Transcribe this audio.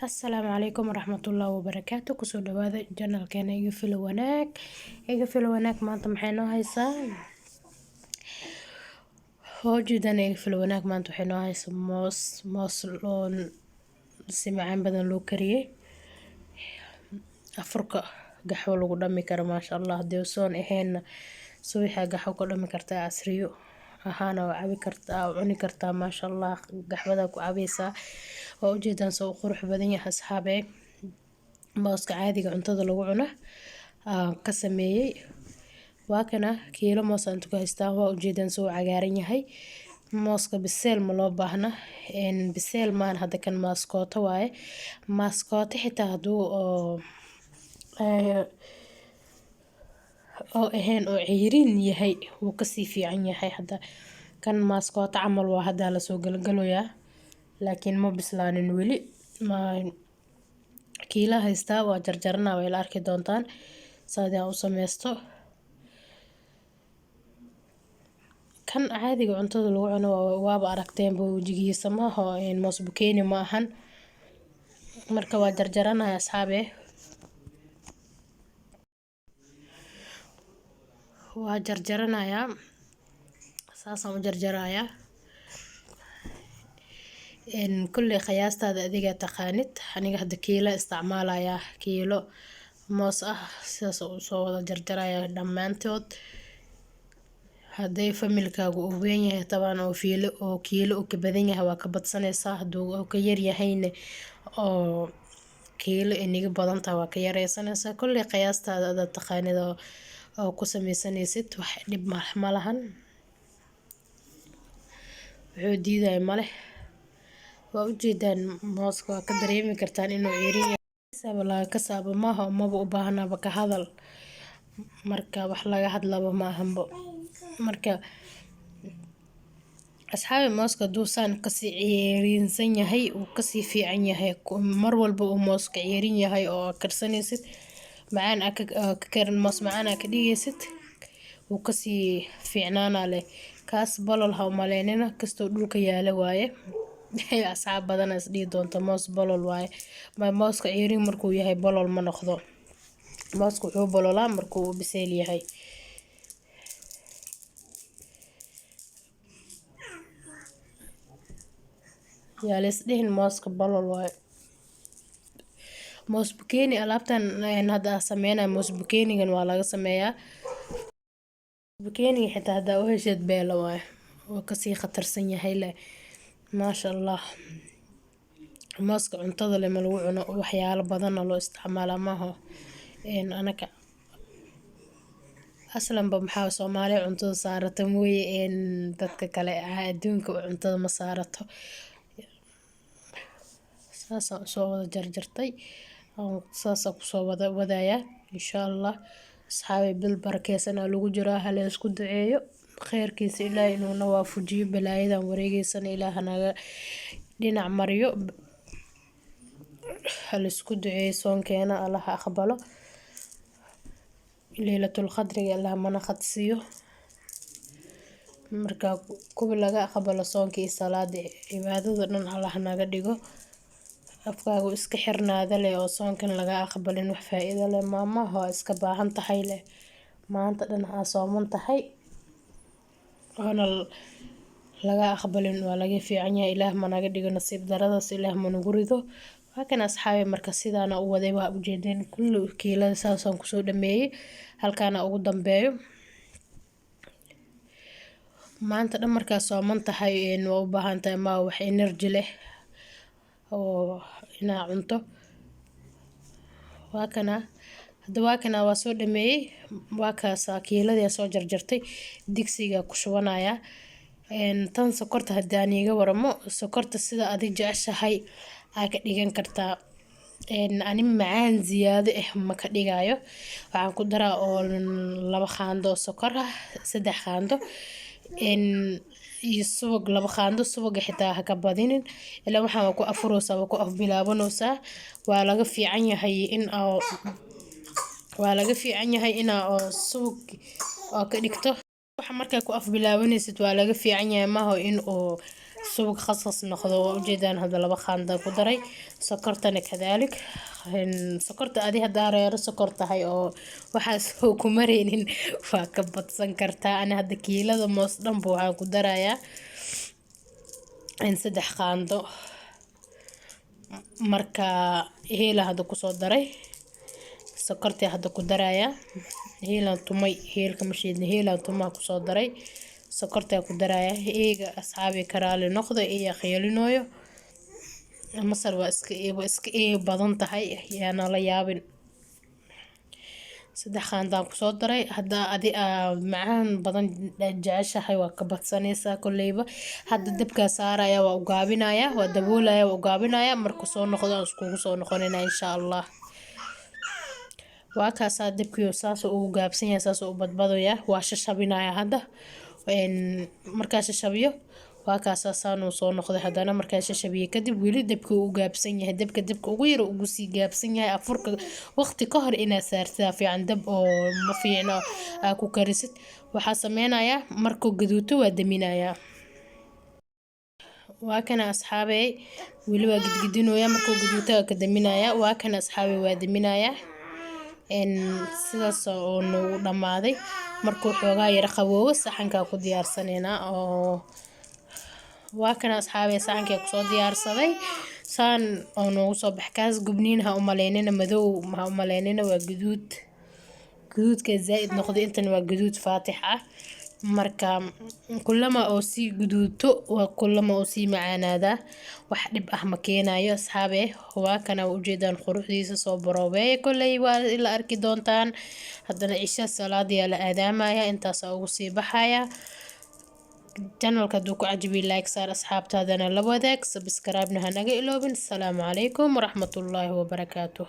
Asalaamu calaykum waraxmatullaahi wabarakaatu. Kusoo dhawaada channelkeena iga filo wanaag. Maanta maxay noo haysaa hoojidan iga filo wanaag. Maanta waxay noo haysaa moos loo si macaan badan loo kariyey. Afurka gaxwo lagu dhami karo maasha Allah. Hadii soon ahayn subaxa gaxwo ku dhami kartaa, casriyo ahaana waa cabi kartaa, cuni kartaa maasha Allah. Gaxwada ku cabaysaa oo ujeedaan soo qurux badan yahay asxaabe. mooska caadiga cuntada lagu cuno ka sameeyay waa kana kiilo moos aan ku haystaa. waa ujeedaan soo cagaaran yahay. mooska biseel ma loo baahna biseel maan hadda kan maaskooto waaye. maaskooto xitaa haduu oo ahayn oo ceyrin yahay wuu kasii fiican yahay. hadda kan maaskooto camal waa hadda la soo galgaloyaa laakiin ma bislaanin weli. kiila haystaa waa jarjarana way la arki doontaan saadaan u sameysto. kan caadiga cuntada lagu cuno waaba aragteen wajigiisa ma aha moos bukeeni ma ahan. marka waa jarjaranaya asxaabe. waa jarjaranaya saasaan u jarjarayaa. kulli qiyaastaada adiga taqaanid. aniga hadda kiilo isticmaalaya kiilo moos ah sidaas u soo wada jarjaraya dhammaantood. hadday familkaagu u weyn yahay tabaan oo kiilo u ka badan yahay waa ka badsanaysaa. hadduu ka yar yahayna oo kiilo iniga badan tahay waa ka yareysanaysaa. kulli qiyaastaada aad taqaanid oo ku sameysanaysid wax dhib ma lahan. wuxuu diiday male. waa ujeedaan mooska waa ka dareemi kartaan inuu ceyrin yahay. laga kasaabo maaha maba u baahnaba ka hadal. marka wax laga hadlaba ma ahanbo. marka asxaabi mooska duusaan kasii ceyrinsan yahay uu kasii fiican yahay. mar walba uu mooska ceyrin yahay oo karsanaysid macaan ka karin moos macaan ka dhigaysid uu kasii fiicnaana leh. kaas bolol ha u maleynina kastoo dhulka yaala waaye. asxaab badan is dhigi doonta moos bolol waaye. mooska ceyrin markuu yahay bolol ma noqdo. mooska wuxuu bololaa markuu biseel yahay. yaa la isdhihin mooska bolol waaye. moos bukeeni alaabtan hadda sameynaa moos bukeenigan waa laga sameeyaa. bukeeniga xitaa haddaa u hesheed beela waaye waa kasii khatarsan yahay leh maasha Allah. mooska cuntada leh ma lagu cuno waxyaalo badan loo isticmaalaa maaha. anaka aslanba maxaa Soomaaliya cuntada saarata mooye dadka kale adduunka cuntada ma saarato. saasaan soo wada jarjartay saasaan ku soo wadaaya insha Allah. asxaabi bil barakeysan lagu jiraa hala isku duceeyo khayrkiisa ilaahay inuu na waafajiyo balaayadan wareegaysan ilaaha naga dhinac mariyo. hala isku duceeyo soonkeena Allah aqbalo. leelatul qadriga Allah mana qadsiyo. marka kuwa laga aqbalo soonkii salaada cibaadada dhan Allah naga dhigo. afkaagu iska xirnaada leh oo soonkan laga aqbalin wax faa'iido leh maama waa iska baahan tahay leh. maanta dhan aa sooman tahay oona laga aqbalin waa laga fiican yahay. ilaah ma naga dhigo nasiib daradaas ilaah ma nagu rido. waa kan asxaabi marka sidaana u waday waa ujeedeen kulli kiilada saasaan kusoo dhameeyay halkaana ugu dambeeyo. maanta dhan markaa sooman tahay waa u baahan tahay ma wax energy leh oo inaa cunto. waa kana waa soo dhameeyay. waa kaas kiiladii soo jarjartay digsiga ku shubanaya. tan sokorta haddaan iga waramo sokorta sida adig jeceshahay aa ka dhigan kartaa. ani macaan ziyaado ma ka dhigayo. waxaan ku daraa oo 2 qaando sokor ah 3 qaando iyo subag 2 qaando subag xitaa ha ka badinin ilaa waxaan ku afuroosaa ku afbilaabanoosaa. waa laga fiican yahay in subag oo ka dhigto waxa markaa ku afbilaabanaysid waa laga fiican yahay maaha in subag khaskhas noqdo waa ujeedaan hadda 2 qaando ku daray sokortana kadalik sokorta adi hadaa reero sokor tahay oo waxaas oo ku mareynin waa ka badsan kartaa ana hadda kiilada moos dhanba waxaan ku darayaa 3 qaando marka heela hadda kusoo daray sokortii hadda ku daraya heelan tumay heelka mashiidna heelan tumaa kusoo daray sokorta ku daraya eega asxaabi karaali noqdo iyo khiyalinoyo masar waa iska badan tahay yaana la yaabin 3 qaandaan kusoo daray hadda adi macaan badan jeceshahay waa ka badsanaysaa kolleyba hadda dabka saaraya waa u gaabinaya waa daboolaya waa u gaabinaya marka soo noqdo iskugu soo noqonayna insha Allah waa kaasa dabkiyo saas uu gaabsan yahay saas uu badbadaya waa shashabinaya hadda markaa shashabiyo waa kaasa saan uu soo noqday hadana markaa shashabiye kadib wili dabka uu gaabsan yahay dabka ugu yar ugu sii gaabsan yahay afurka waqti ka hor ina saartaa fiican dab oo ma fiicno ku karisid waxa sameynaya markuu gaduuto waa daminaya waa kana asxaabay wili waa gidgidinooya markuu gaduuto ka daminaya waa kana asxaabay waa daminaya sidaas oo nagu dhamaaday markuu xoogaa yar qaboobo saxanka ku diyaarsanayna oo waa kana asxaabay saxanka ku soo diyaarsaday saan oo nagu soo baxkaas gubniinha u maleynina madow ma u maleynina waa gaduudka zaid noqday intan waa gaduud faatix ah marka kullama oo si gaduuto waa kullama oo si macaanaada wax dhib ah ma keenayo asxaabe waa kana u jeedaan quruxdiisa soo baroobay kolley waa ila arki doontaan haddana isha salaadiya la aadaamaya intaas ugu sii baxaya channelka duu ku cajibi like saar asxaabtaadana la wadaag subscribe na hanaga iloobin. Assalamu calaykum waraxmatullaahi wabarakaatuh.